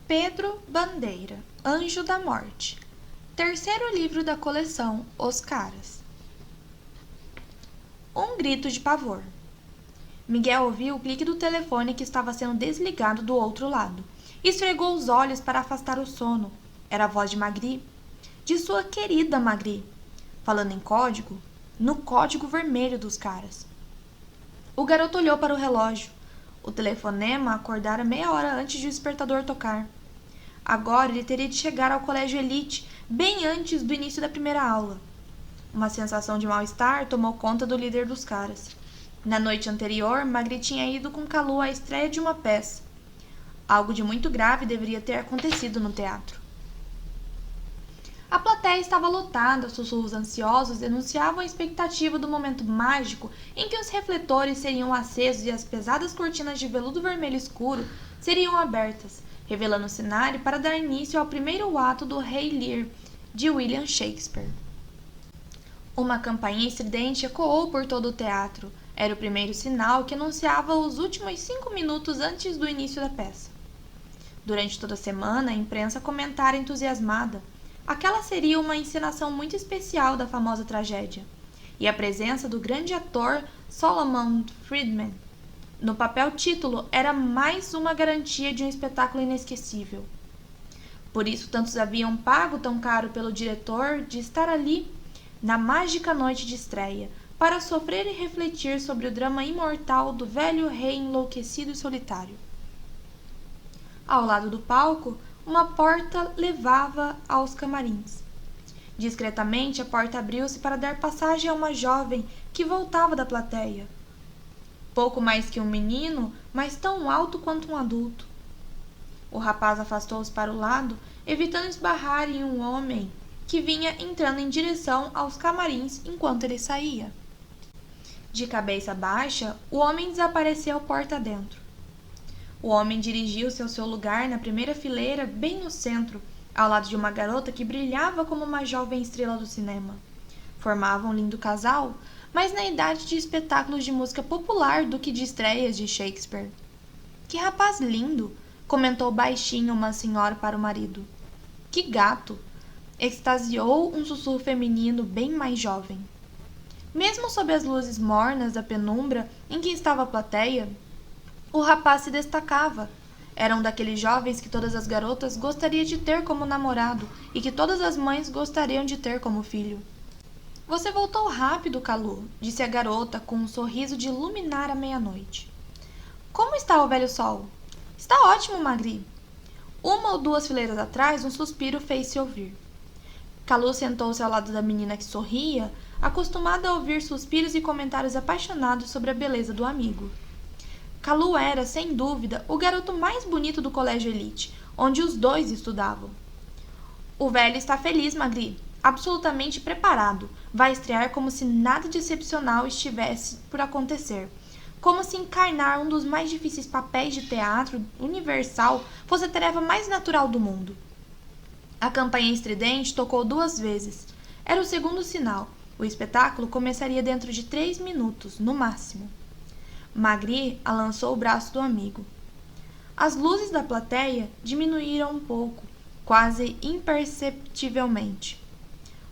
Pedro Bandeira, Anjo da Morte. Terceiro livro da coleção Os Caras. Um grito de pavor. Miguel ouviu o clique do telefone que estava sendo desligado do outro lado. Esfregou os olhos para afastar o sono. Era a voz de Magri, de sua querida Magri, falando em código, no código vermelho dos caras. O garoto olhou para o relógio. O telefonema acordara meia hora antes de o despertador tocar. Agora ele teria de chegar ao colégio Elite bem antes do início da primeira aula. Uma sensação de mal-estar tomou conta do líder dos caras. Na noite anterior, Magri tinha ido com Calu à estreia de uma peça. Algo de muito grave deveria ter acontecido no teatro. A plateia estava lotada, sussurros ansiosos denunciavam a expectativa do momento mágico em que os refletores seriam acesos e as pesadas cortinas de veludo vermelho escuro seriam abertas, revelando o cenário para dar início ao primeiro ato do Rei Lear, de William Shakespeare. Uma campainha estridente ecoou por todo o teatro. Era o primeiro sinal que anunciava os últimos 5 minutos antes do início da peça. Durante toda a semana, a imprensa comentara entusiasmada. Aquela seria uma encenação muito especial da famosa tragédia. E a presença do grande ator Solomon Friedman no papel título era mais uma garantia de um espetáculo inesquecível. Por isso tantos haviam pago tão caro pelo diretor de estar ali, na mágica noite de estreia, para sofrer e refletir sobre o drama imortal do velho rei enlouquecido e solitário. Ao lado do palco, uma porta levava aos camarins. Discretamente, a porta abriu-se para dar passagem a uma jovem que voltava da plateia. Pouco mais que um menino, mas tão alto quanto um adulto. O rapaz afastou-se para o lado, evitando esbarrar em um homem que vinha entrando em direção aos camarins enquanto ele saía. De cabeça baixa, o homem desapareceu porta dentro. O homem dirigiu-se ao seu lugar na primeira fileira, bem no centro, ao lado de uma garota que brilhava como uma jovem estrela do cinema. Formavam um lindo casal, mas na idade de espetáculos de música popular do que de estreias de Shakespeare. Que rapaz lindo! Comentou baixinho uma senhora para o marido. Que gato! Extasiou um sussurro feminino bem mais jovem. Mesmo sob as luzes mornas da penumbra em que estava a plateia, o rapaz se destacava. Era um daqueles jovens que todas as garotas gostariam de ter como namorado e que todas as mães gostariam de ter como filho. Você voltou rápido, Calu, disse a garota com um sorriso de iluminar a meia-noite. Como está o velho sol? Está ótimo, Magri. Uma ou duas fileiras atrás, um suspiro fez-se ouvir. Calu sentou-se ao lado da menina que sorria, acostumada a ouvir suspiros e comentários apaixonados sobre a beleza do amigo. Calu era, sem dúvida, o garoto mais bonito do colégio Elite, onde os dois estudavam. O velho está feliz, Magri, absolutamente preparado. Vai estrear como se nada de excepcional estivesse por acontecer. Como se encarnar um dos mais difíceis papéis de teatro universal fosse a tarefa mais natural do mundo. A campainha estridente tocou 2 vezes. Era o segundo sinal. O espetáculo começaria dentro de 3 minutos, no máximo. Magri alançou o braço do amigo. As luzes da plateia diminuíram um pouco, quase imperceptivelmente.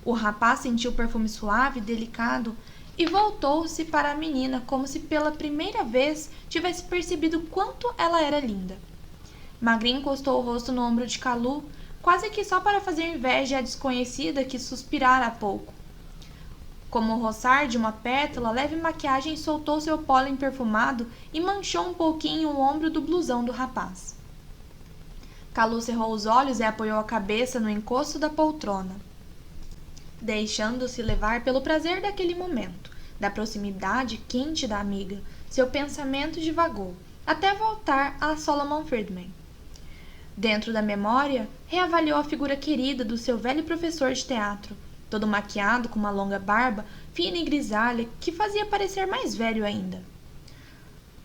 O rapaz sentiu o perfume suave e delicado e voltou-se para a menina como se pela primeira vez tivesse percebido quanto ela era linda. Magri encostou o rosto no ombro de Calu, quase que só para fazer inveja à desconhecida que suspirara há pouco. Como o roçar de uma pétala, a leve maquiagem soltou seu pólen perfumado e manchou um pouquinho o ombro do blusão do rapaz. Calu cerrou os olhos e apoiou a cabeça no encosto da poltrona, deixando-se levar pelo prazer daquele momento, da proximidade quente da amiga. Seu pensamento divagou, até voltar a Solomon Friedman. Dentro da memória, reavaliou a figura querida do seu velho professor de teatro, todo maquiado com uma longa barba, fina e grisalha, que fazia parecer mais velho ainda.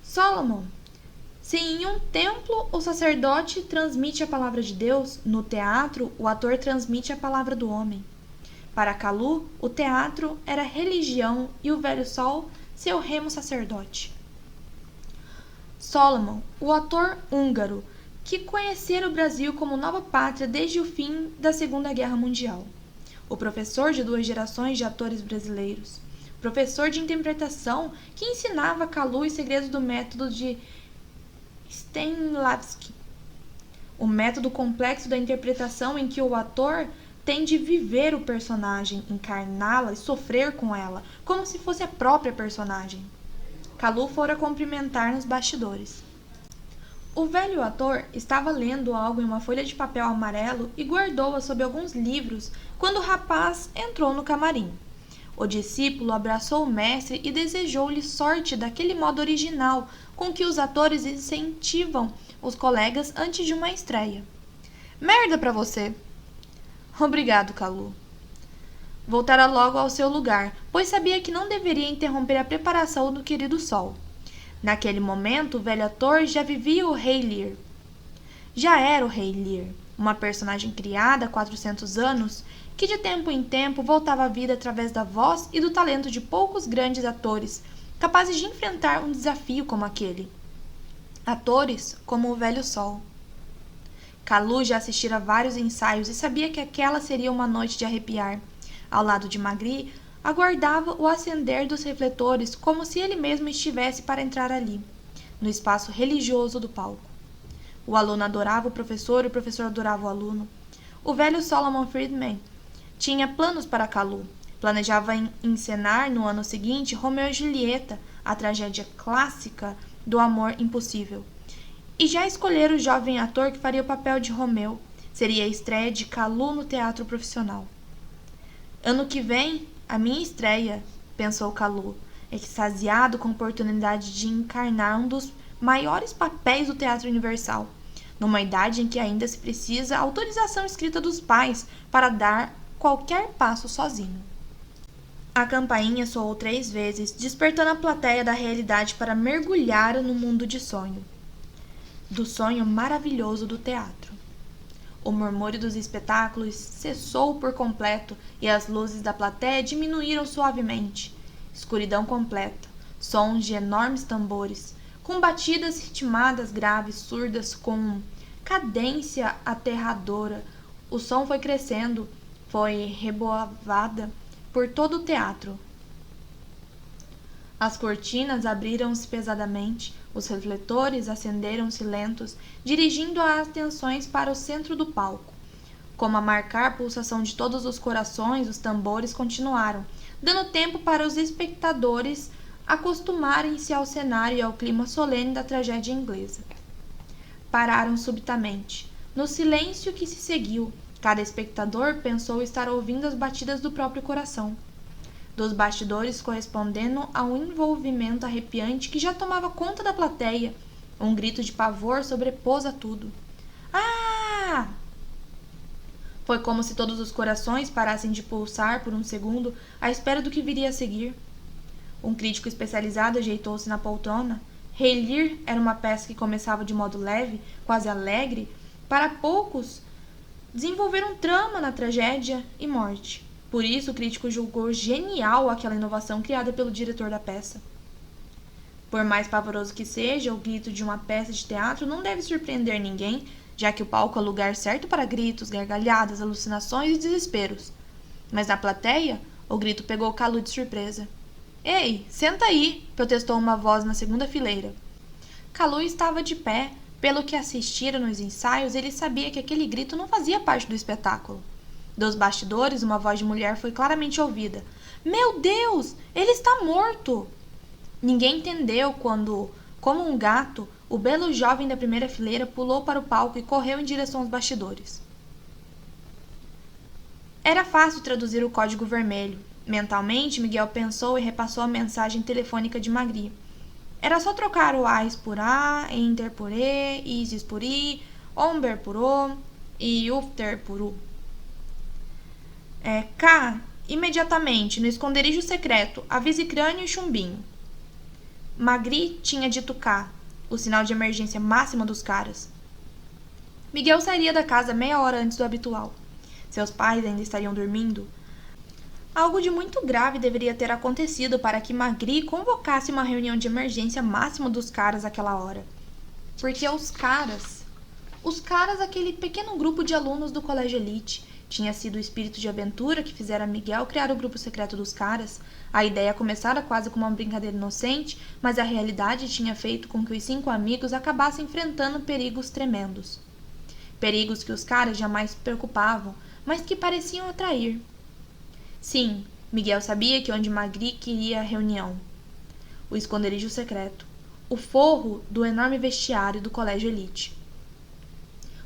Solomon, se em um templo o sacerdote transmite a palavra de Deus, no teatro o ator transmite a palavra do homem. Para Calu, o teatro era religião e o velho sol, seu remo sacerdote. Solomon, o ator húngaro, que conhecera o Brasil como nova pátria desde o fim da Segunda Guerra Mundial. O professor de 2 gerações de atores brasileiros. Professor de interpretação que ensinava a Kalu os segredos do método de Stanislavski. O método complexo da interpretação em que o ator tem de viver o personagem, encarná-la e sofrer com ela, como se fosse a própria personagem. Kalu fora cumprimentar nos bastidores. O velho ator estava lendo algo em uma folha de papel amarelo e guardou-a sob alguns livros quando o rapaz entrou no camarim. O discípulo abraçou o mestre e desejou-lhe sorte daquele modo original com que os atores incentivam os colegas antes de uma estreia. Merda pra você! Obrigado, Kalu. Voltara logo ao seu lugar, pois sabia que não deveria interromper a preparação do querido sol. Naquele momento, o velho ator já vivia o Rei Lear. Já era o Rei Lear, uma personagem criada há 400 anos, que de tempo em tempo voltava à vida através da voz e do talento de poucos grandes atores, capazes de enfrentar um desafio como aquele. Atores como o velho sol. Kalu já assistira a vários ensaios e sabia que aquela seria uma noite de arrepiar. Ao lado de Magri, aguardava o acender dos refletores como se ele mesmo estivesse para entrar ali, no espaço religioso do palco. O aluno adorava o professor e o professor adorava o aluno. O velho Solomon Friedman tinha planos para Kalu. Planejava encenar no ano seguinte Romeu e Julieta, a tragédia clássica do amor impossível. E já escolhera o jovem ator que faria o papel de Romeu. Seria a estreia de Kalu no teatro profissional. Ano que vem, a minha estreia, pensou Kalu, extasiado com a oportunidade de encarnar um dos maiores papéis do Teatro Universal, numa idade em que ainda se precisa autorização escrita dos pais para dar qualquer passo sozinho. A campainha soou 3 vezes, despertando a plateia da realidade para mergulhar no mundo de sonho. Do sonho maravilhoso do teatro. O murmúrio dos espetáculos cessou por completo e as luzes da plateia diminuíram suavemente. Escuridão completa, sons de enormes tambores, com batidas ritmadas graves, surdas, com cadência aterradora. O som foi crescendo, foi reboavada por todo o teatro. As cortinas abriram-se pesadamente, os refletores acenderam-se lentos, dirigindo as atenções para o centro do palco. Como a marcar a pulsação de todos os corações, os tambores continuaram, dando tempo para os espectadores acostumarem-se ao cenário e ao clima solene da tragédia inglesa. Pararam subitamente. No silêncio que se seguiu, cada espectador pensou estar ouvindo as batidas do próprio coração. Dos bastidores, correspondendo a um envolvimento arrepiante que já tomava conta da plateia, um grito de pavor sobrepôs a tudo. Ah! Foi como se todos os corações parassem de pulsar por um segundo à espera do que viria a seguir. Um crítico especializado ajeitou-se na poltrona. Rei Lear era uma peça que começava de modo leve, quase alegre, para poucos desenvolver um trama na tragédia e morte. Por isso, o crítico julgou genial aquela inovação criada pelo diretor da peça. Por mais pavoroso que seja, o grito de uma peça de teatro não deve surpreender ninguém, já que o palco é o lugar certo para gritos, gargalhadas, alucinações e desesperos. Mas na plateia, o grito pegou Kalu de surpresa. Ei, senta aí, protestou uma voz na segunda fileira. Kalu estava de pé. Pelo que assistira nos ensaios, ele sabia que aquele grito não fazia parte do espetáculo. Dos bastidores, uma voz de mulher foi claramente ouvida. Meu Deus! Ele está morto! Ninguém entendeu quando, como um gato, o belo jovem da primeira fileira pulou para o palco e correu em direção aos bastidores. Era fácil traduzir o código vermelho. Mentalmente, Miguel pensou e repassou a mensagem telefônica de Magri. Era só trocar o AIS por A, Enter por E, ISIS por I, OMBER por O e UFTER por U. K, imediatamente, no esconderijo secreto, avise Crânio e Chumbinho. Magri tinha dito K, o sinal de emergência máxima dos caras. Miguel sairia da casa meia hora antes do habitual. Seus pais ainda estariam dormindo. Algo de muito grave deveria ter acontecido para que Magri convocasse uma reunião de emergência máxima dos caras àquela hora. Porque os caras, Os caras, aquele pequeno grupo de alunos do colégio Elite. Tinha sido o espírito de aventura que fizera Miguel criar o grupo secreto dos caras. A ideia começara quase como uma brincadeira inocente, mas a realidade tinha feito com que os 5 amigos acabassem enfrentando perigos tremendos. Perigos que os caras jamais se preocupavam, mas que pareciam atrair. Sim, Miguel sabia que onde Magri queria a reunião. O esconderijo secreto. O forro do enorme vestiário do colégio Elite.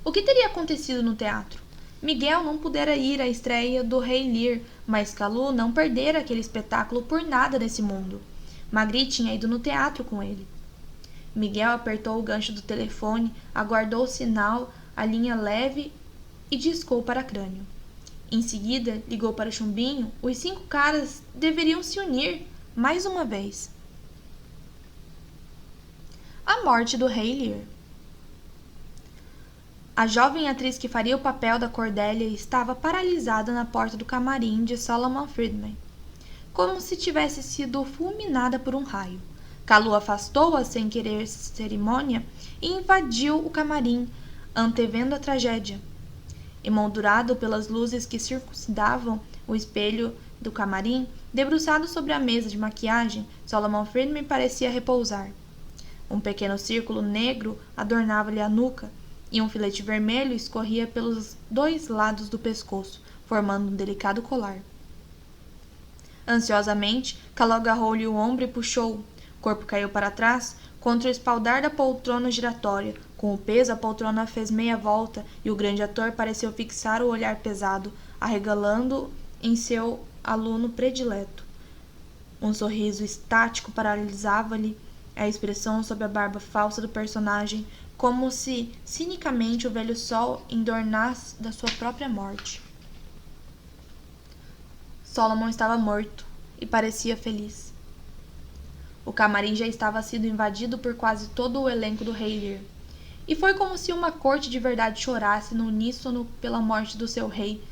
O que teria acontecido no teatro? Miguel não pudera ir à estreia do Rei Lear, mas Kalu não perdera aquele espetáculo por nada nesse mundo. Magri tinha ido no teatro com ele. Miguel apertou o gancho do telefone, aguardou o sinal, a linha leve e discou para Crânio. Em seguida, ligou para Chumbinho. Os 5 caras deveriam se unir mais uma vez. A morte do Rei Lear. A jovem atriz que faria o papel da Cordélia estava paralisada na porta do camarim de Solomon Friedman, como se tivesse sido fulminada por um raio. Kalu afastou-a sem querer cerimônia e invadiu o camarim, antevendo a tragédia. Emoldurado pelas luzes que circundavam o espelho do camarim, debruçado sobre a mesa de maquiagem, Solomon Friedman parecia repousar. Um pequeno círculo negro adornava-lhe a nuca, e um filete vermelho escorria pelos 2 lados do pescoço, formando um delicado colar. Ansiosamente, Kalu agarrou-lhe o ombro e puxou-o. O corpo caiu para trás, contra o espaldar da poltrona giratória. Com o peso, a poltrona fez meia volta, e o grande ator pareceu fixar o olhar pesado, arregalando em seu aluno predileto. Um sorriso estático paralisava-lhe a expressão sob a barba falsa do personagem, como se, cinicamente, o velho sol endornasse da sua própria morte. Solomon estava morto e parecia feliz. O camarim já estava sido invadido por quase todo o elenco do Rei Lear, e foi como se uma corte de verdade chorasse no uníssono pela morte do seu rei,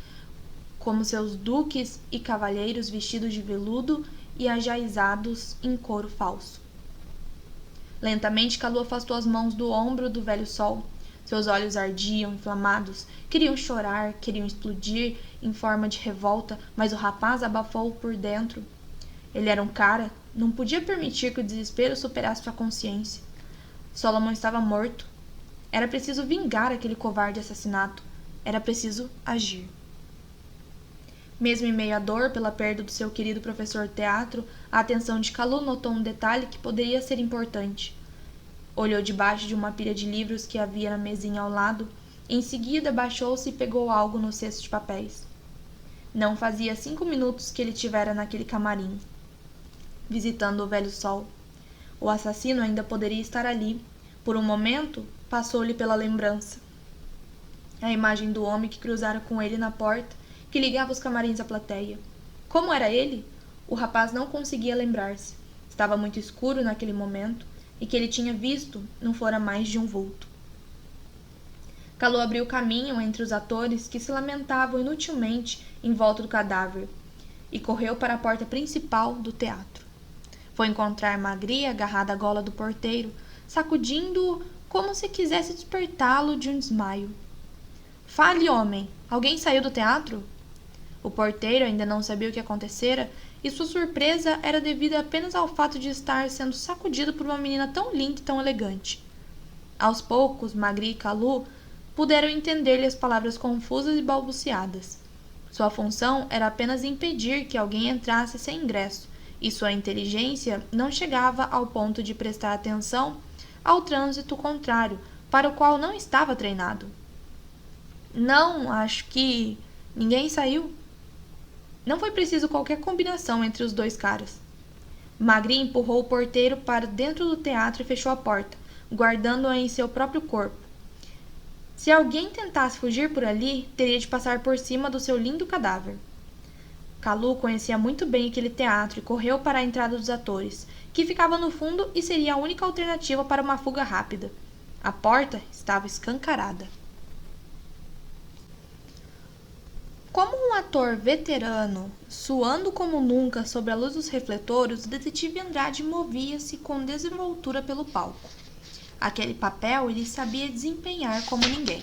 como seus duques e cavalheiros vestidos de veludo e ajaizados em couro falso. Lentamente, Kalu afastou as mãos do ombro do velho sol. Seus olhos ardiam, inflamados. Queriam chorar, queriam explodir em forma de revolta, mas o rapaz abafou por dentro. Ele era um cara, não podia permitir que o desespero superasse sua consciência. Solomon estava morto. Era preciso vingar aquele covarde assassinato. Era preciso agir. Mesmo em meio à dor pela perda do seu querido professor de teatro, a atenção de Kalu notou um detalhe que poderia ser importante. Olhou debaixo de uma pilha de livros que havia na mesinha ao lado. Em seguida, baixou-se e pegou algo no cesto de papéis. Não fazia 5 minutos que ele estivera naquele camarim, visitando o velho sol. O assassino ainda poderia estar ali. Por um momento, passou-lhe pela lembrança a imagem do homem que cruzara com ele na porta que ligava os camarins à plateia. Como era ele? O rapaz não conseguia lembrar-se. Estava muito escuro naquele momento, e que ele tinha visto não fora mais de um vulto. Kalu abriu caminho entre os atores que se lamentavam inutilmente em volta do cadáver, e correu para a porta principal do teatro. Foi encontrar Magri agarrada à gola do porteiro, sacudindo-o como se quisesse despertá-lo de um desmaio. Fale, homem! Alguém saiu do teatro? O porteiro ainda não sabia o que acontecera, e sua surpresa era devida apenas ao fato de estar sendo sacudido por uma menina tão linda e tão elegante. Aos poucos, Magri e Kalu puderam entender-lhe as palavras confusas e balbuciadas. Sua função era apenas impedir que alguém entrasse sem ingresso, e sua inteligência não chegava ao ponto de prestar atenção ao trânsito contrário, para o qual não estava treinado. Não, acho que ninguém saiu. Não foi preciso qualquer combinação entre os 2 caras. Magri empurrou o porteiro para dentro do teatro e fechou a porta, guardando-a em seu próprio corpo. Se alguém tentasse fugir por ali, teria de passar por cima do seu lindo cadáver. Kalu conhecia muito bem aquele teatro e correu para a entrada dos atores, que ficava no fundo e seria a única alternativa para uma fuga rápida. A porta estava escancarada. Como um ator veterano, suando como nunca sob a luz dos refletores, o detetive Andrade movia-se com desenvoltura pelo palco. Aquele papel ele sabia desempenhar como ninguém.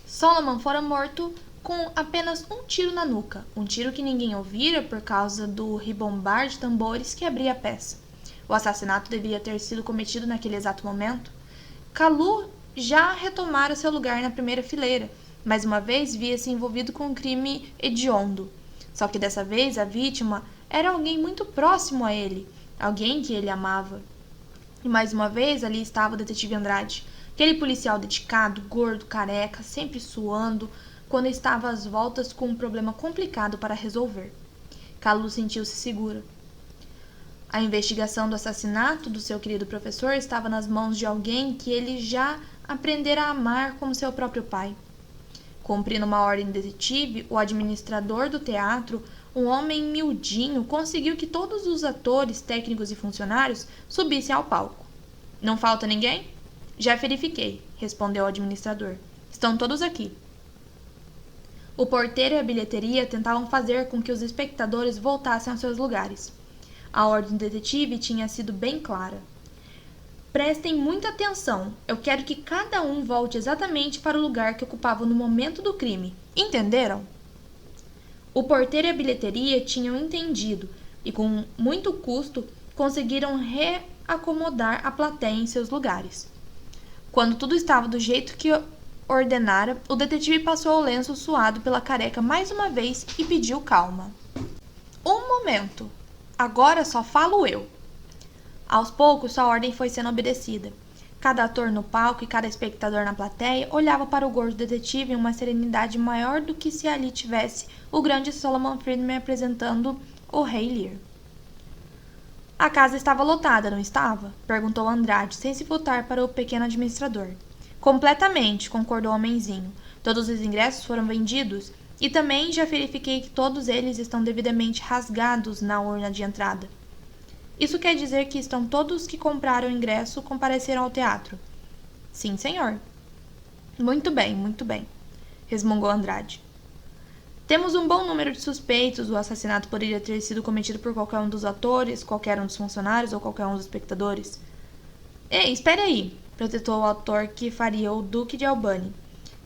Solomon fora morto com apenas um tiro na nuca, um tiro que ninguém ouvira por causa do ribombar de tambores que abria a peça. O assassinato deveria ter sido cometido naquele exato momento. Kalu já retomara seu lugar na primeira fileira, mais uma vez via-se envolvido com um crime hediondo. Só que dessa vez a vítima era alguém muito próximo a ele, alguém que ele amava. E mais uma vez ali estava o detetive Andrade, aquele policial dedicado, gordo, careca, sempre suando, quando estava às voltas com um problema complicado para resolver. Kalu sentiu-se segura. A investigação do assassinato do seu querido professor estava nas mãos de alguém que ele já aprendera a amar como seu próprio pai. Cumprindo uma ordem de detetive, o administrador do teatro, um homem miudinho, conseguiu que todos os atores, técnicos e funcionários subissem ao palco. Não falta ninguém? Já verifiquei, respondeu o administrador. Estão todos aqui. O porteiro e a bilheteria tentavam fazer com que os espectadores voltassem aos seus lugares. A ordem do detetive tinha sido bem clara. Prestem muita atenção. Eu quero que cada um volte exatamente para o lugar que ocupava no momento do crime. Entenderam? O porteiro e a bilheteria tinham entendido e, com muito custo, conseguiram reacomodar a plateia em seus lugares. Quando tudo estava do jeito que ordenara, o detetive passou o lenço suado pela careca mais uma vez e pediu calma. Um momento. Agora só falo eu. Aos poucos, sua ordem foi sendo obedecida. Cada ator no palco e cada espectador na plateia olhava para o gordo detetive em uma serenidade maior do que se ali tivesse o grande Solomon Friedman apresentando o Rei Lear. A casa estava lotada, não estava? Perguntou Andrade, sem se voltar para o pequeno administrador. Completamente, concordou o homenzinho. Todos os ingressos foram vendidos e também já verifiquei que todos eles estão devidamente rasgados na urna de entrada. Isso quer dizer que estão todos que compraram o ingresso compareceram ao teatro? Sim, senhor. Muito bem, resmungou Andrade. Temos um bom número de suspeitos. O assassinato poderia ter sido cometido por qualquer um dos atores, qualquer um dos funcionários ou qualquer um dos espectadores. Ei, espere aí, protestou o ator que faria o Duque de Albany,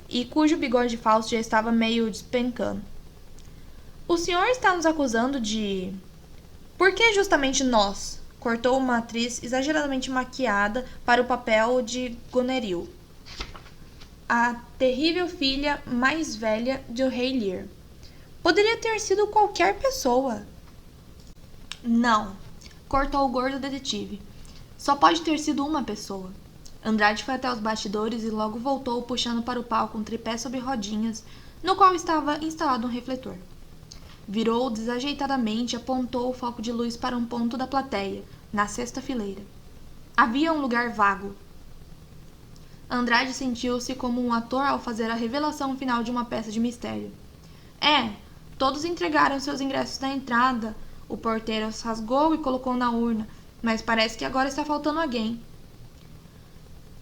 e cujo bigode falso já estava meio despencando. O senhor está nos acusando de... Por que justamente nós? Cortou uma atriz exageradamente maquiada para o papel de Goneril, a terrível filha mais velha do Rei Lear. Poderia ter sido qualquer pessoa. Não, cortou o gordo detetive. Só pode ter sido uma pessoa. Andrade foi até os bastidores e logo voltou puxando para o palco um tripé sobre rodinhas, no qual estava instalado um refletor. Virou desajeitadamente e apontou o foco de luz para um ponto da plateia, na sexta fileira. Havia um lugar vago. Andrade sentiu-se como um ator ao fazer a revelação final de uma peça de mistério. Todos entregaram seus ingressos na entrada. O porteiro os rasgou e colocou na urna, mas parece que agora está faltando alguém.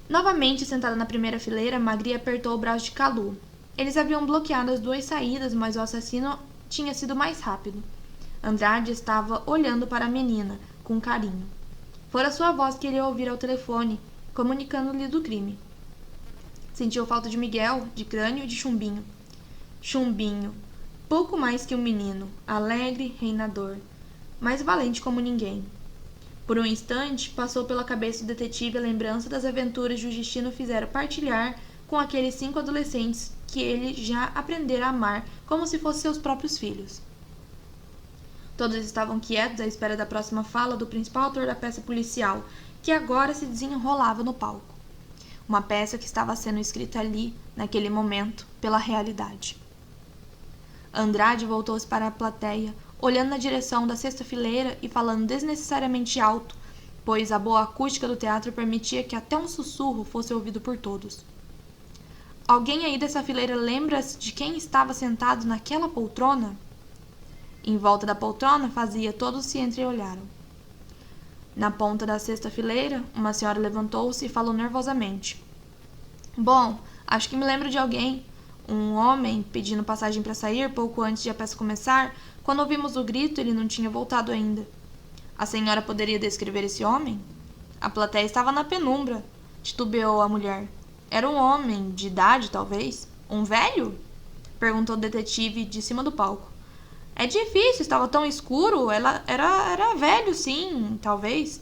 Novamente sentada na primeira fileira, Magri apertou o braço de Kalu. Eles haviam bloqueado as duas saídas, mas o assassino tinha sido mais rápido. Andrade estava olhando para a menina, com carinho. Fora sua voz que ele ouvira ao telefone, comunicando-lhe do crime. Sentiu falta de Miguel, de Crânio e de Chumbinho. Chumbinho, pouco mais que um menino, alegre, reinador, mas valente como ninguém. Por um instante, passou pela cabeça do detetive a lembrança das aventuras que o destino fizera partilhar com aqueles 5 adolescentes que ele já aprendera a amar como se fossem seus próprios filhos. Todos estavam quietos à espera da próxima fala do principal autor da peça policial, que agora se desenrolava no palco. Uma peça que estava sendo escrita ali, naquele momento, pela realidade. Andrade voltou-se para a plateia, olhando na direção da sexta fileira e falando desnecessariamente alto, pois a boa acústica do teatro permitia que até um sussurro fosse ouvido por todos. Alguém aí dessa fileira lembra-se de quem estava sentado naquela poltrona? Em volta da poltrona fazia todos se entreolharam. Na ponta da sexta fileira, uma senhora levantou-se e falou nervosamente. Bom, acho que me lembro de alguém. Um homem pedindo passagem para sair pouco antes de a peça começar. Quando ouvimos o grito, ele não tinha voltado ainda. A senhora poderia descrever esse homem? A plateia estava na penumbra, titubeou a mulher. Era um homem, de idade, talvez. Um velho? Perguntou o detetive de cima do palco. É difícil, estava tão escuro. Ela era velho, sim, talvez.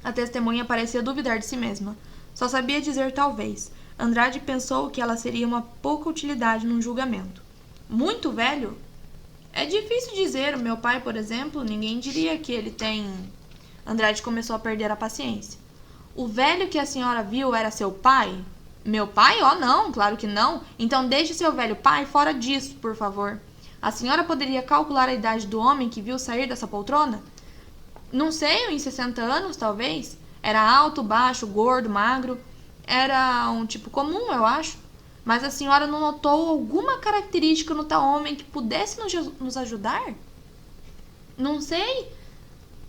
A testemunha parecia duvidar de si mesma. Só sabia dizer talvez. Andrade pensou que ela seria uma pouca utilidade num julgamento. Muito velho? É difícil dizer. O meu pai, por exemplo, ninguém diria que ele tem... Andrade começou a perder a paciência. O velho que a senhora viu era seu pai? Meu pai? Oh, não, claro que não. Então deixe seu velho pai fora disso, por favor. A senhora poderia calcular a idade do homem que viu sair dessa poltrona? Não sei, uns 60 anos, talvez. Era alto, baixo, gordo, magro. Era um tipo comum, eu acho. Mas a senhora não notou alguma característica no tal homem que pudesse nos ajudar? Não sei.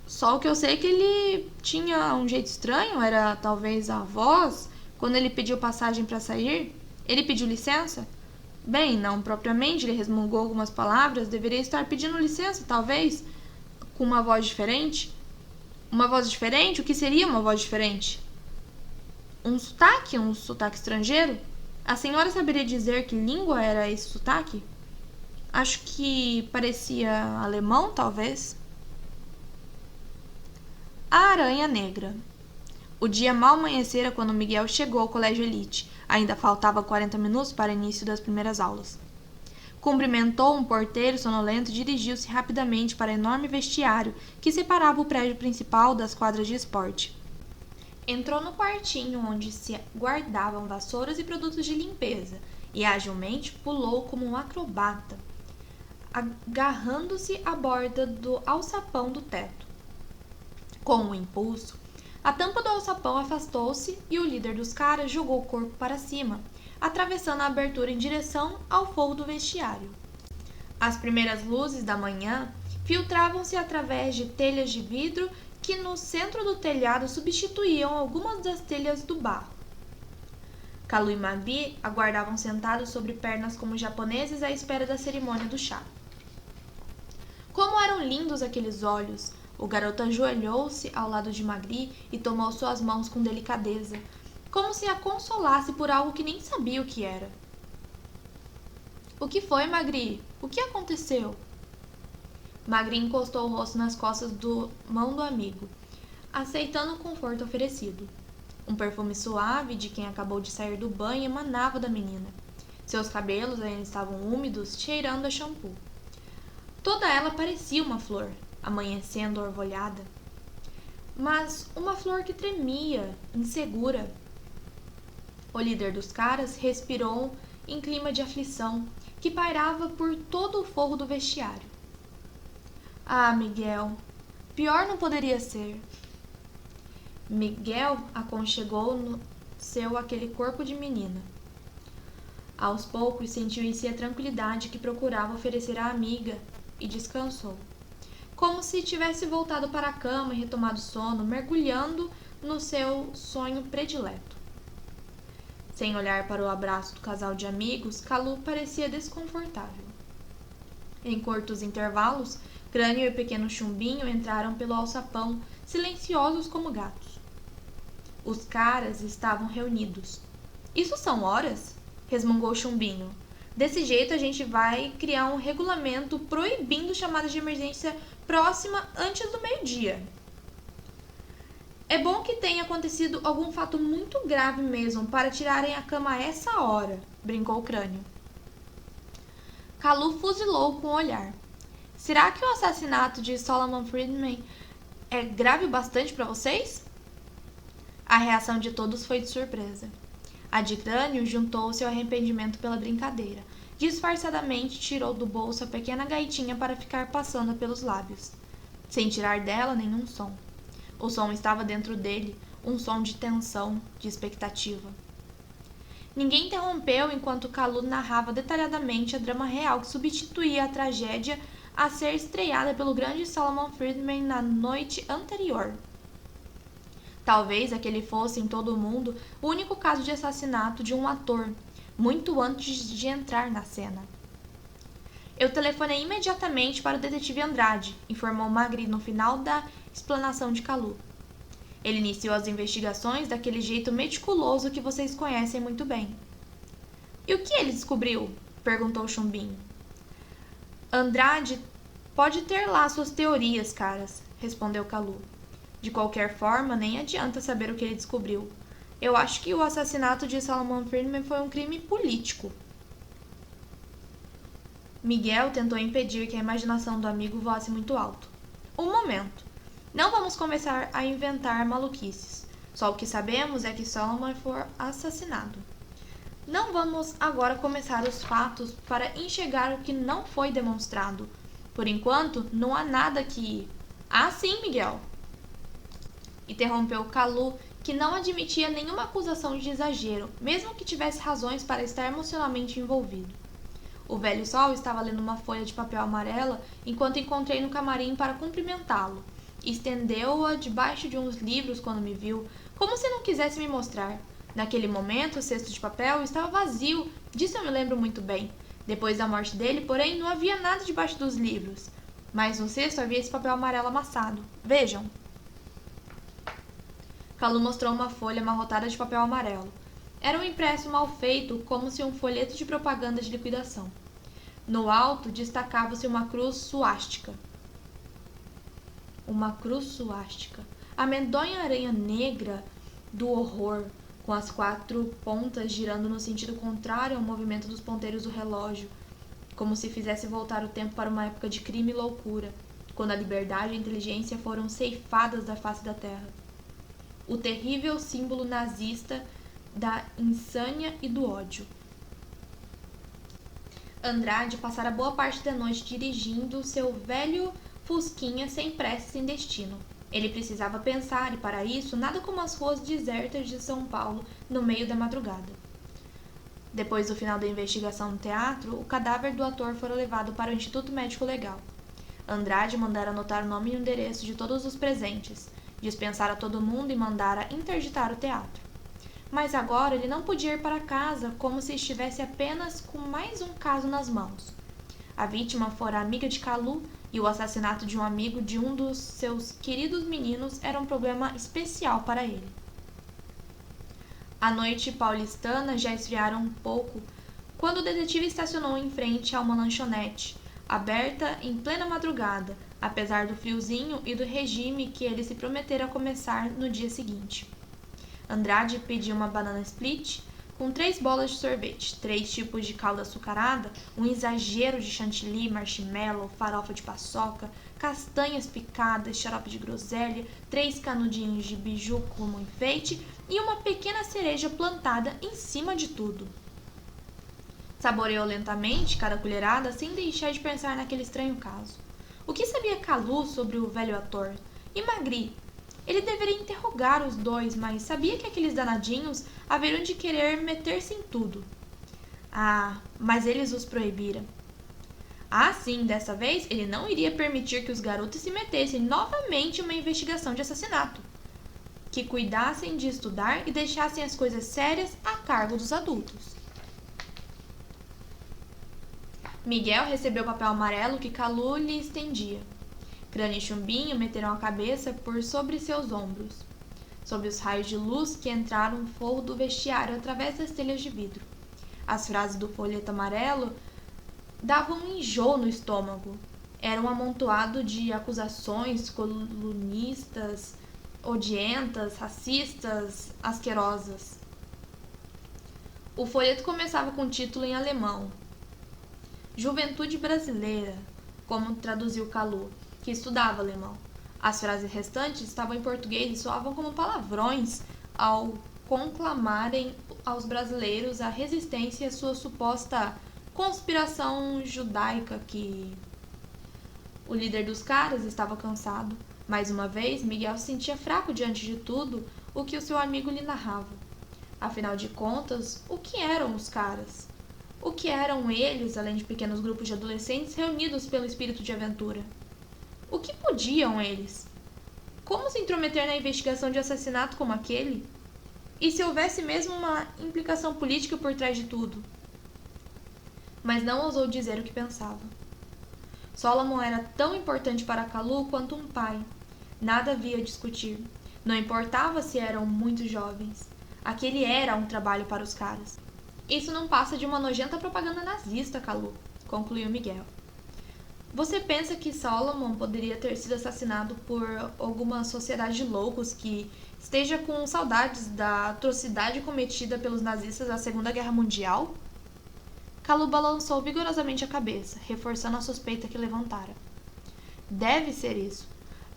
Só o que eu sei é que ele tinha um jeito estranho, era talvez a voz. Quando ele pediu passagem para sair, ele pediu licença? Bem, não propriamente, ele resmungou algumas palavras, deveria estar pedindo licença, talvez, com uma voz diferente. Uma voz diferente? O que seria uma voz diferente? Um sotaque estrangeiro? A senhora saberia dizer que língua era esse sotaque? Acho que parecia alemão, talvez. A Aranha Negra. O dia mal amanhecera quando Miguel chegou ao Colégio Elite. Ainda faltava 40 minutos para o início das primeiras aulas. Cumprimentou um porteiro sonolento e dirigiu-se rapidamente para o enorme vestiário que separava o prédio principal das quadras de esporte. Entrou no quartinho onde se guardavam vassouras e produtos de limpeza e agilmente pulou como um acrobata, agarrando-se à borda do alçapão do teto. Com um impulso, a tampa do alçapão afastou-se e o líder dos caras jogou o corpo para cima, atravessando a abertura em direção ao forro do vestiário. As primeiras luzes da manhã filtravam-se através de telhas de vidro que no centro do telhado substituíam algumas das telhas do barro. Kalu e Magri aguardavam sentados sobre pernas como japoneses à espera da cerimônia do chá. Como eram lindos aqueles olhos! O garoto ajoelhou-se ao lado de Magri e tomou suas mãos com delicadeza, como se a consolasse por algo que nem sabia o que era. O que foi, Magri? O que aconteceu? Magri encostou o rosto nas costas da mão do amigo, aceitando o conforto oferecido. Um perfume suave de quem acabou de sair do banho emanava da menina. Seus cabelos ainda estavam úmidos, cheirando a shampoo. Toda ela parecia uma flor, amanhecendo orvalhada. Mas uma flor que tremia, insegura. O líder dos caras respirou em clima de aflição, que pairava por todo o forro do vestiário. Ah, Miguel, pior não poderia ser. Miguel aconchegou no seu aquele corpo de menina. Aos poucos sentiu em si a tranquilidade que procurava oferecer à amiga e descansou, como se tivesse voltado para a cama e retomado o sono, mergulhando no seu sonho predileto. Sem olhar para o abraço do casal de amigos, Kalu parecia desconfortável. Em curtos intervalos, Crânio e o pequeno Chumbinho entraram pelo alçapão, silenciosos como gatos. Os caras estavam reunidos. Isso são horas? Resmungou Chumbinho. Desse jeito a gente vai criar um regulamento proibindo chamadas de emergência próxima antes do meio-dia. É bom que tenha acontecido algum fato muito grave mesmo para tirarem a cama a essa hora, brincou o Crânio. Kalu fuzilou com o olhar. Será que o assassinato de Solomon Friedman é grave bastante para vocês? A reação de todos foi de surpresa. A de Crânio juntou-se ao arrependimento pela brincadeira. Disfarçadamente tirou do bolso a pequena gaitinha para ficar passando pelos lábios, sem tirar dela nenhum som. O som estava dentro dele, um som de tensão, de expectativa. Ninguém interrompeu enquanto Kalu narrava detalhadamente a drama real que substituía a tragédia a ser estreada pelo grande Solomon Friedman na noite anterior. Talvez aquele fosse em todo o mundo o único caso de assassinato de um ator, muito antes de entrar na cena. Eu telefonei imediatamente para o detetive Andrade, informou Magri no final da explanação de Kalu. Ele iniciou as investigações daquele jeito meticuloso que vocês conhecem muito bem. E o que ele descobriu? Perguntou Chumbinho. Andrade pode ter lá suas teorias, caras, respondeu Calu. De qualquer forma, nem adianta saber o que ele descobriu. Eu acho que o assassinato de Solomon Friedman foi um crime político. Miguel tentou impedir que a imaginação do amigo voasse muito alto. Um momento. Não vamos começar a inventar maluquices. Só o que sabemos é que Solomon foi assassinado. Não vamos agora começar os fatos para enxergar o que não foi demonstrado. Por enquanto, não há nada que... Ah, sim, Miguel! Interrompeu Calu, que não admitia nenhuma acusação de exagero, mesmo que tivesse razões para estar emocionalmente envolvido. O velho Sol estava lendo uma folha de papel amarela enquanto encontrei no camarim para cumprimentá-lo. Estendeu-a debaixo de uns livros quando me viu, como se não quisesse me mostrar. Naquele momento, o cesto de papel estava vazio, disso eu me lembro muito bem. Depois da morte dele, porém, não havia nada debaixo dos livros. Mas no cesto havia esse papel amarelo amassado. Vejam. Calu mostrou uma folha amarrotada de papel amarelo. Era um impresso mal feito, como se um folheto de propaganda de liquidação. No alto destacava-se uma cruz suástica. Uma cruz suástica. A medonha aranha negra do horror, com as 4 pontas girando no sentido contrário ao movimento dos ponteiros do relógio, como se fizesse voltar o tempo para uma época de crime e loucura, quando a liberdade e a inteligência foram ceifadas da face da terra. O terrível símbolo nazista da insânia e do ódio. Andrade passara boa parte da noite dirigindo seu velho fusquinha sem pressa e sem destino. Ele precisava pensar e, para isso, nada como as ruas desertas de São Paulo no meio da madrugada. Depois do final da investigação no teatro, o cadáver do ator fora levado para o Instituto Médico Legal. Andrade mandara anotar o nome e o endereço de todos os presentes, dispensara todo mundo e mandara interditar o teatro. Mas agora ele não podia ir para casa como se estivesse apenas com mais um caso nas mãos. A vítima fora amiga de Calu e o assassinato de um amigo de um dos seus queridos meninos era um problema especial para ele. A noite paulistana já esfriara um pouco quando o detetive estacionou em frente a uma lanchonete, aberta em plena madrugada, apesar do friozinho e do regime que ele se prometera começar no dia seguinte. Andrade pediu uma banana split com 3 bolas de sorvete, 3 tipos de calda açucarada, um exagero de chantilly, marshmallow, farofa de paçoca, castanhas picadas, xarope de groselha, 3 canudinhos de biju como enfeite e uma pequena cereja plantada em cima de tudo. Saboreou lentamente cada colherada sem deixar de pensar naquele estranho caso. O que sabia Calu sobre o velho ator? E Magri? Ele deveria interrogar os dois, mas sabia que aqueles danadinhos haveriam de querer meter-se em tudo. Ah, mas eles os proibiram. Ah, sim, dessa vez ele não iria permitir que os garotos se metessem novamente em uma investigação de assassinato. Que cuidassem de estudar e deixassem as coisas sérias a cargo dos adultos. Miguel recebeu o papel amarelo que Calu lhe estendia. Crânio e Chumbinho meteram a cabeça por sobre seus ombros, sob os raios de luz que entraram no forro do vestiário através das telhas de vidro. As frases do folheto amarelo davam um enjoo no estômago. Era um amontoado de acusações colunistas, odientas, racistas, asquerosas. O folheto começava com o título em alemão. Juventude Brasileira, como traduziu Calu, que estudava alemão. As frases restantes estavam em português e soavam como palavrões ao conclamarem aos brasileiros a resistência à sua suposta conspiração judaica que... O líder dos caras estava cansado. Mais uma vez, Miguel se sentia fraco diante de tudo o que o seu amigo lhe narrava. Afinal de contas, o que eram os caras? O que eram eles, além de pequenos grupos de adolescentes reunidos pelo espírito de aventura? O que podiam eles? Como se intrometer na investigação de assassinato como aquele? E se houvesse mesmo uma implicação política por trás de tudo? Mas não ousou dizer o que pensava. Solomon era tão importante para Calu quanto um pai. Nada havia a discutir. Não importava se eram muito jovens. Aquele era um trabalho para os caras. Isso não passa de uma nojenta propaganda nazista, Calu, concluiu Miguel. Você pensa que Solomon poderia ter sido assassinado por alguma sociedade de loucos que esteja com saudades da atrocidade cometida pelos nazistas na Segunda Guerra Mundial? Calu balançou vigorosamente a cabeça, reforçando a suspeita que levantara. Deve ser isso.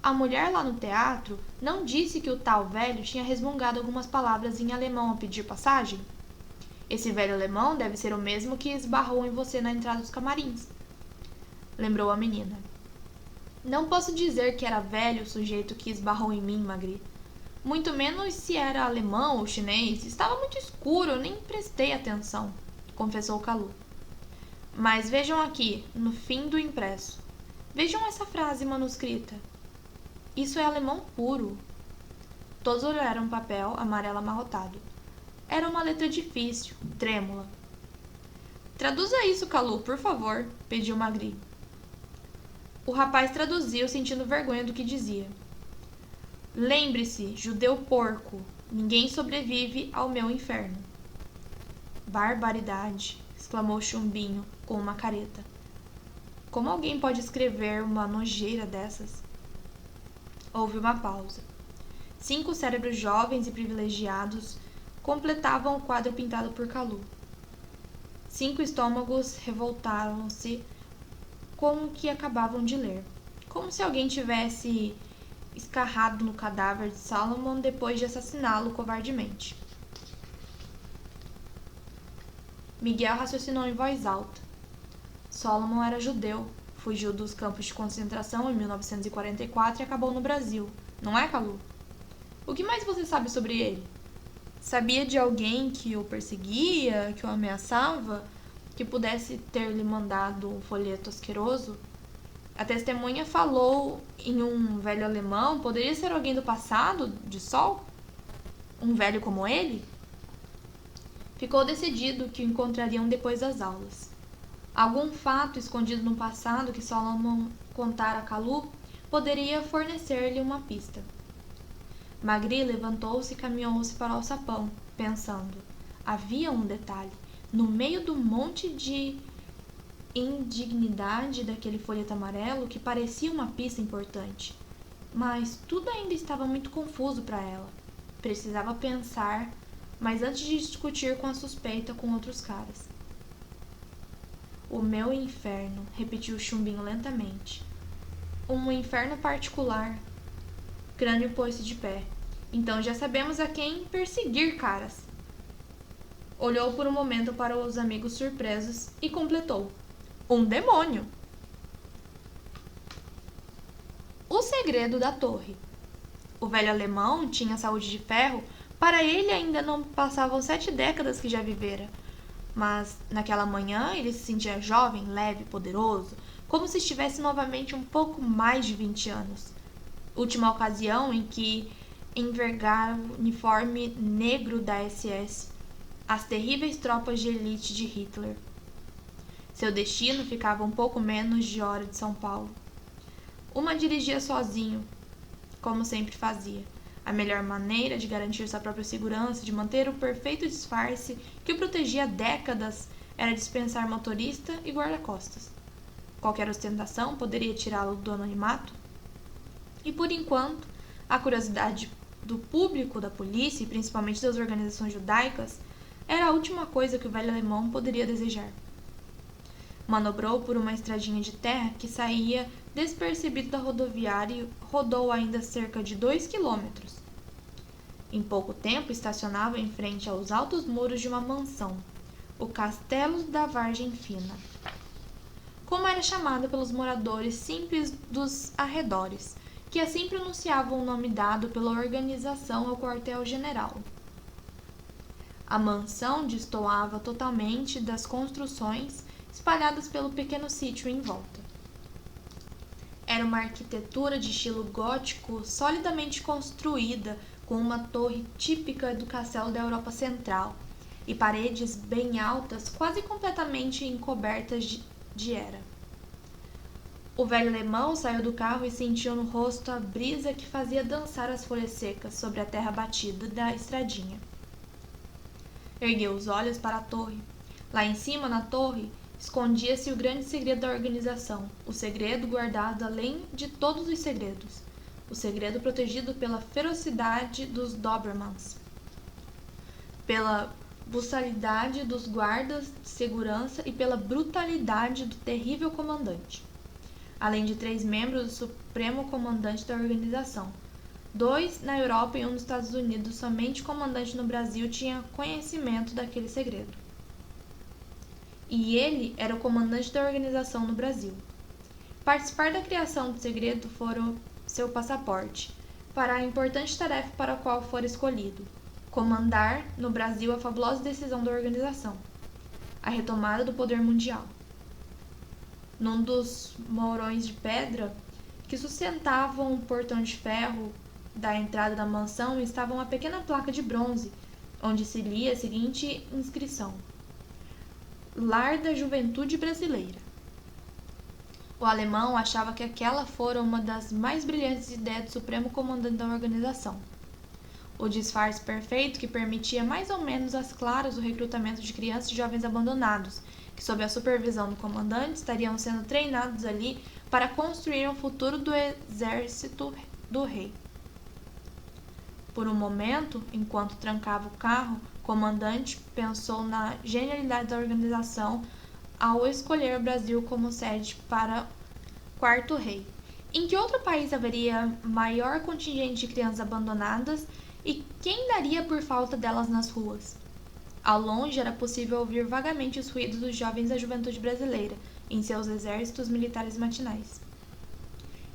A mulher lá no teatro não disse que o tal velho tinha resmungado algumas palavras em alemão ao pedir passagem? Esse velho alemão deve ser o mesmo que esbarrou em você na entrada dos camarins. Lembrou a menina. Não posso dizer que era velho o sujeito que esbarrou em mim, Magri. Muito menos se era alemão ou chinês. Estava muito escuro, eu nem prestei atenção, confessou Calu. Mas vejam aqui, no fim do impresso. Vejam essa frase manuscrita. Isso é alemão puro. Todos olharam o papel amarelo amarrotado. Era uma letra difícil, trêmula. Traduza isso, Calu, por favor, pediu Magri. O rapaz traduziu, sentindo vergonha do que dizia. Lembre-se, judeu porco, ninguém sobrevive ao meu inferno. Barbaridade, exclamou Chumbinho com uma careta. Como alguém pode escrever uma nojeira dessas? Houve uma pausa. 5 cérebros jovens e privilegiados completavam o quadro pintado por Calu. 5 estômagos revoltaram-se com o que acabavam de ler, como se alguém tivesse escarrado no cadáver de Solomon depois de assassiná-lo covardemente. Miguel raciocinou em voz alta. Solomon era judeu, fugiu dos campos de concentração em 1944 e acabou no Brasil, não é, Calu? O que mais você sabe sobre ele? Sabia de alguém que o perseguia, que o ameaçava, que pudesse ter lhe mandado um folheto asqueroso? A testemunha falou em um velho alemão. Poderia ser alguém do passado, de Sol? Um velho como ele? Ficou decidido que o encontrariam depois das aulas. Algum fato escondido no passado que Solomon contara a Calu poderia fornecer-lhe uma pista. Magri levantou-se e caminhou-se para o alçapão, pensando. Havia um detalhe. No meio do monte de indignidade daquele folheto amarelo que parecia uma pista importante. Mas tudo ainda estava muito confuso para ela. Precisava pensar, mas antes de discutir com a suspeita com outros caras. O meu inferno, repetiu Chumbinho lentamente. Um inferno particular. Crânio pôs-se de pé. Então já sabemos a quem perseguir, caras. Olhou por um momento para os amigos surpresos e completou. Um demônio. O segredo da torre. O velho alemão tinha saúde de ferro. Para ele ainda não passavam 7 décadas que já vivera. Mas naquela manhã ele se sentia jovem, leve, poderoso, como se estivesse novamente um pouco mais de 20 anos. Última ocasião em que envergara o uniforme negro da SS, as terríveis tropas de elite de Hitler. Seu destino ficava um pouco menos de hora de São Paulo. Uma dirigia sozinho, como sempre fazia. A melhor maneira de garantir sua própria segurança, de manter o perfeito disfarce que o protegia há décadas, era dispensar motorista e guarda-costas. Qualquer ostentação poderia tirá-lo do anonimato. E por enquanto, a curiosidade do público, da polícia e principalmente das organizações judaicas era a última coisa que o velho alemão poderia desejar. Manobrou por uma estradinha de terra que saía despercebido da rodoviária e rodou ainda cerca de 2 quilômetros. Em pouco tempo estacionava em frente aos altos muros de uma mansão, o Castelo da Vargem Fina, como era chamado pelos moradores simples dos arredores, que assim pronunciavam o nome dado pela organização ao quartel-general. A mansão destoava totalmente das construções espalhadas pelo pequeno sítio em volta. Era uma arquitetura de estilo gótico solidamente construída, com uma torre típica do castelo da Europa Central e paredes bem altas, quase completamente encobertas de era. O velho alemão saiu do carro e sentiu no rosto a brisa que fazia dançar as folhas secas sobre a terra batida da estradinha. Ergueu os olhos para a torre. Lá em cima, na torre, escondia-se o grande segredo da organização, o segredo guardado além de todos os segredos, o segredo protegido pela ferocidade dos Dobermans, pela brutalidade dos guardas de segurança e pela brutalidade do terrível comandante. Além de 3 membros do Supremo Comandante da organização, 2 na Europa e 1 nos Estados Unidos, somente o comandante no Brasil tinha conhecimento daquele segredo. E ele era o comandante da organização no Brasil. Participar da criação do segredo fora seu passaporte para a importante tarefa para a qual fora escolhido: comandar no Brasil a fabulosa decisão da organização, a retomada do poder mundial. Num dos mourões de pedra que sustentavam o portão de ferro da entrada da mansão estava uma pequena placa de bronze, onde se lia a seguinte inscrição: Lar da Juventude Brasileira. O alemão achava que aquela fora uma das mais brilhantes ideias do Supremo Comandante da organização. O disfarce perfeito que permitia mais ou menos às claras o recrutamento de crianças e jovens abandonados, que sob a supervisão do comandante estariam sendo treinados ali para construir um futuro do exército do rei. Por um momento, enquanto trancava o carro, o comandante pensou na genialidade da organização ao escolher o Brasil como sede para o quarto rei. Em que outro país haveria maior contingente de crianças abandonadas e quem daria por falta delas nas ruas? Ao longe era possível ouvir vagamente os ruídos dos jovens da juventude brasileira em seus exércitos militares matinais.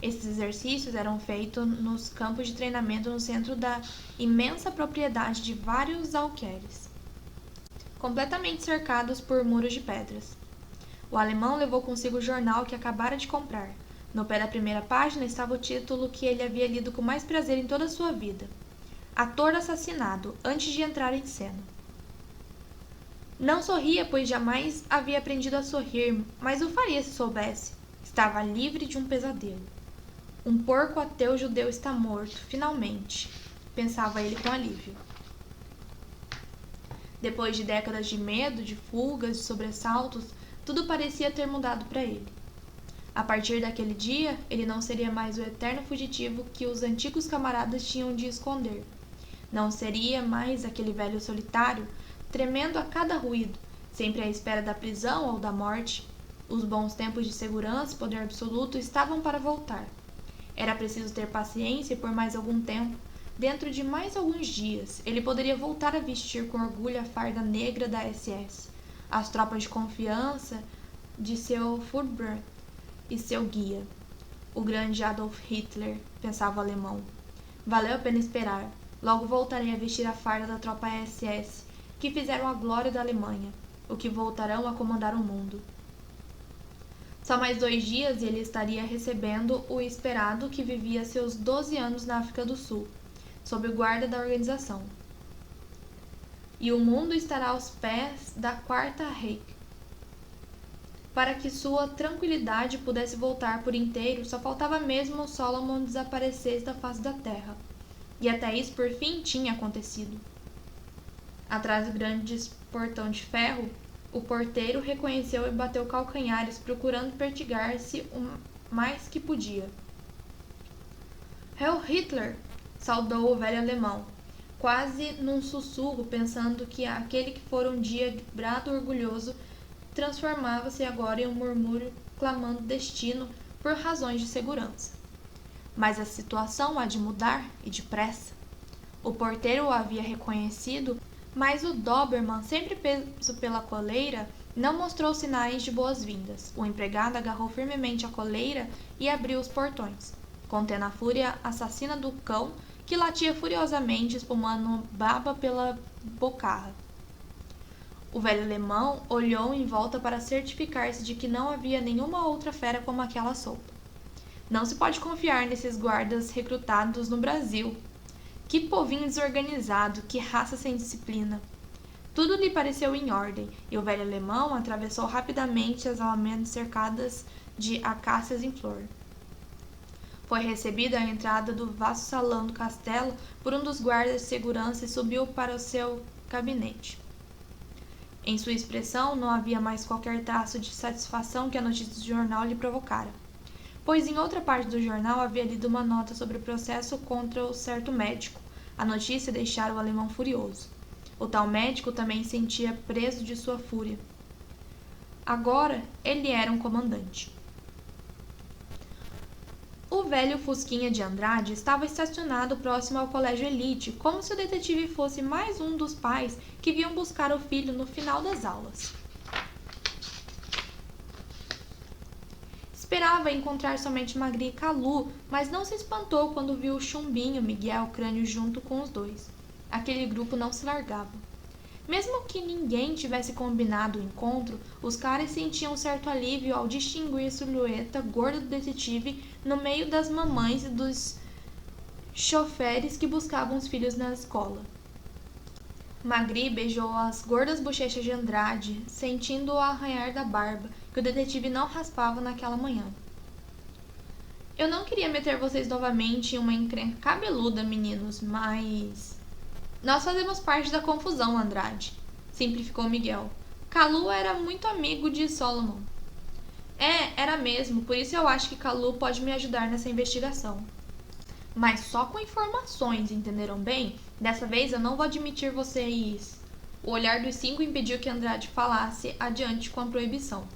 Esses exercícios eram feitos nos campos de treinamento no centro da imensa propriedade de vários alqueires, completamente cercados por muros de pedras. O alemão levou consigo o jornal que acabara de comprar. No pé da primeira página estava o título que ele havia lido com mais prazer em toda a sua vida: Ator assassinado antes de entrar em cena. Não sorria, pois jamais havia aprendido a sorrir, mas o faria se soubesse. Estava livre de um pesadelo. Um porco ateu judeu está morto, finalmente, pensava ele com alívio. Depois de décadas de medo, de fugas, de sobressaltos, tudo parecia ter mudado para ele. A partir daquele dia, ele não seria mais o eterno fugitivo que os antigos camaradas tinham de esconder. Não seria mais aquele velho solitário, tremendo a cada ruído, sempre à espera da prisão ou da morte. Os bons tempos de segurança e poder absoluto estavam para voltar. Era preciso ter paciência e por mais algum tempo. Dentro de mais alguns dias, ele poderia voltar a vestir com orgulho a farda negra da SS, as tropas de confiança de seu Führer e seu guia, o grande Adolf Hitler, pensava o alemão. Valeu a pena esperar. Logo voltarei a vestir a farda da tropa SS, que fizeram a glória da Alemanha, o que voltarão a comandar o mundo. Só mais 2 dias e ele estaria recebendo o esperado que vivia seus 12 anos na África do Sul, sob guarda da organização. E o mundo estará aos pés da Quarta Reich. Para que sua tranquilidade pudesse voltar por inteiro, só faltava mesmo Solomon desaparecesse da face da terra. E até isso, por fim, tinha acontecido. Atrás do grande portão de ferro, o porteiro reconheceu e bateu calcanhares, procurando pertigar-se o mais que podia. Heil Hitler! Saudou o velho alemão, quase num sussurro, pensando que aquele que fora um dia brado orgulhoso transformava-se agora em um murmúrio clamando destino por razões de segurança. Mas a situação há de mudar, e depressa. O porteiro o havia reconhecido, mas o Doberman, sempre preso pela coleira, não mostrou sinais de boas-vindas. O empregado agarrou firmemente a coleira e abriu os portões, contendo a fúria assassina do cão, que latia furiosamente, espumando baba pela bocarra. O velho alemão olhou em volta para certificar-se de que não havia nenhuma outra fera como aquela solta. Não se pode confiar nesses guardas recrutados no Brasil. Que povinho desorganizado, que raça sem disciplina. Tudo lhe pareceu em ordem, e o velho alemão atravessou rapidamente as alamedas cercadas de acácias em flor. Foi recebido à entrada do vasto salão do castelo por um dos guardas de segurança e subiu para o seu gabinete. Em sua expressão não havia mais qualquer traço de satisfação que a notícia do jornal lhe provocara, pois em outra parte do jornal havia lido uma nota sobre o processo contra o certo médico. A notícia deixara o alemão furioso. O tal médico também sentia preso de sua fúria. Agora ele era um comandante. O velho Fusquinha de Andrade estava estacionado próximo ao colégio Elite, como se o detetive fosse mais um dos pais que vinham buscar o filho no final das aulas. Esperava encontrar somente Magri e Calu, mas não se espantou quando viu o Chumbinho, Miguel, Crânio junto com os dois. Aquele grupo não se largava. Mesmo que ninguém tivesse combinado o encontro, os caras sentiam certo alívio ao distinguir a silhueta gorda do detetive no meio das mamães e dos choferes que buscavam os filhos na escola. Magri beijou as gordas bochechas de Andrade, sentindo o arranhar da barba, que o detetive não raspava naquela manhã. Eu não queria meter vocês novamente em uma encrenca cabeluda, meninos, mas... Nós fazemos parte da confusão, Andrade, simplificou Miguel. Calu era muito amigo de Solomon. Era mesmo, por isso eu acho que Calu pode me ajudar nessa investigação. Mas só com informações, entenderam bem? Dessa vez eu não vou admitir vocês... O olhar dos 5 impediu que Andrade falasse adiante com a proibição.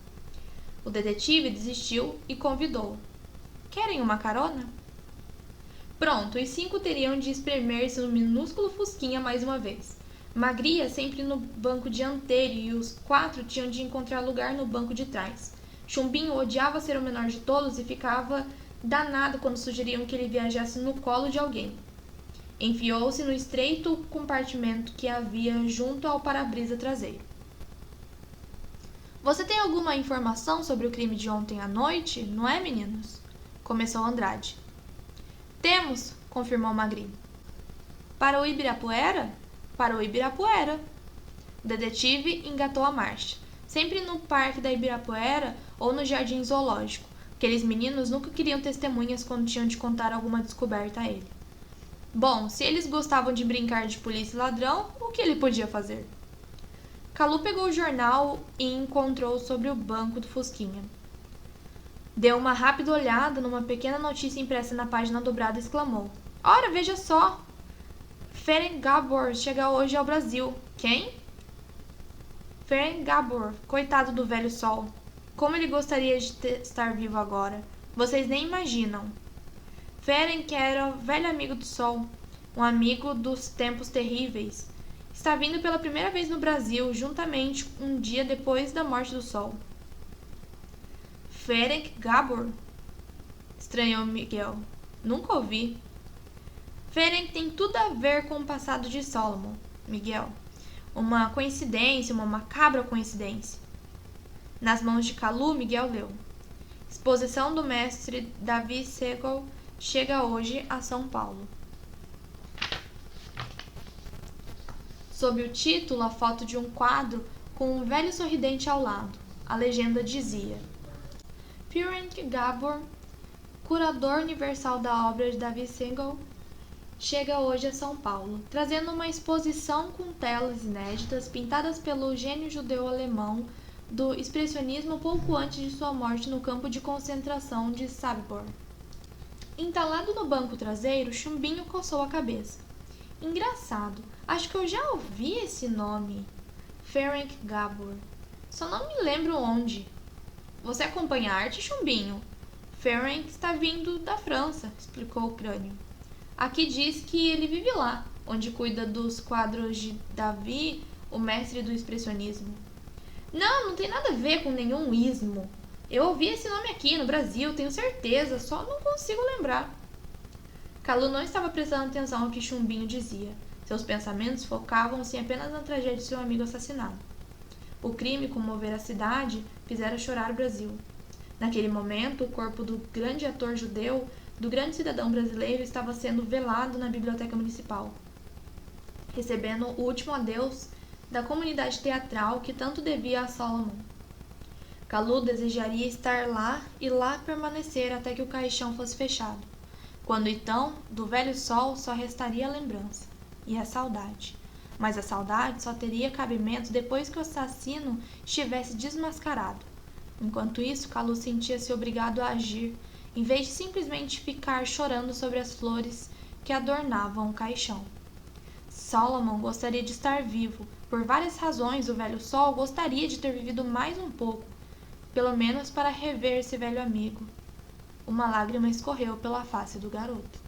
O detetive desistiu e convidou. Querem uma carona? Pronto, os 5 teriam de espremer-se no minúsculo Fusquinha mais uma vez. Magri ia sempre no banco dianteiro e os 4 tinham de encontrar lugar no banco de trás. Chumbinho odiava ser o menor de todos e ficava danado quando sugeriam que ele viajasse no colo de alguém. Enfiou-se no estreito compartimento que havia junto ao para-brisa traseiro. Você tem alguma informação sobre o crime de ontem à noite, não é, meninos? Começou Andrade. Temos, confirmou Magri. Para o Ibirapuera? Para o Ibirapuera. O detetive engatou a marcha. Sempre no parque da Ibirapuera ou no jardim zoológico. Aqueles meninos nunca queriam testemunhas quando tinham de contar alguma descoberta a ele. Bom, se eles gostavam de brincar de polícia e ladrão, o que ele podia fazer? Calu pegou o jornal e encontrou sobre o banco do Fusquinha. Deu uma rápida olhada numa pequena notícia impressa na página dobrada e exclamou. Ora, veja só! Ferenc Gabor chega hoje ao Brasil. Quem? Ferenc Gabor, coitado do velho sol. Como ele gostaria de estar vivo agora. Vocês nem imaginam. Ferenc era velho amigo do sol, um amigo dos tempos terríveis. Está vindo pela primeira vez no Brasil, juntamente um dia depois da morte do sol. Ferenc Gabor? Estranhou Miguel. Nunca ouvi. Ferenc tem tudo a ver com o passado de Solomon, Miguel. Uma coincidência, uma macabra coincidência. Nas mãos de Calu, Miguel leu. Exposição do mestre Davi Segal chega hoje a São Paulo. Sob o título, a foto de um quadro com um velho sorridente ao lado. A legenda dizia: Ferenc Gabor, curador universal da obra de Davi Segal, chega hoje a São Paulo, trazendo uma exposição com telas inéditas pintadas pelo gênio judeu-alemão do expressionismo pouco antes de sua morte no campo de concentração de Sobibor. Entalado no banco traseiro, Chumbinho coçou a cabeça. Engraçado, acho que eu já ouvi esse nome. Ferenc Gabor. Só não me lembro onde. Você acompanha a arte, Chumbinho? Ferenc está vindo da França, explicou o Crânio. Aqui diz que ele vive lá, onde cuida dos quadros de Davi, o mestre do expressionismo. Não tem nada a ver com nenhum ismo. Eu ouvi esse nome aqui no Brasil, tenho certeza, só não consigo lembrar. Calu não estava prestando atenção ao que Chumbinho dizia. Seus pensamentos focavam-se apenas na tragédia de seu amigo assassinado. O crime comovera a cidade, fizera chorar o Brasil. Naquele momento, o corpo do grande ator judeu, do grande cidadão brasileiro, estava sendo velado na biblioteca municipal, recebendo o último adeus da comunidade teatral que tanto devia a Solomon. Kalu desejaria estar lá e lá permanecer até que o caixão fosse fechado, quando então, do velho sol só restaria a lembrança e a saudade. Mas a saudade só teria cabimento depois que o assassino estivesse desmascarado. Enquanto isso, Kalu sentia-se obrigado a agir, em vez de simplesmente ficar chorando sobre as flores que adornavam o caixão. Solomon gostaria de estar vivo. Por várias razões, o velho sol gostaria de ter vivido mais um pouco, pelo menos para rever esse velho amigo. Uma lágrima escorreu pela face do garoto.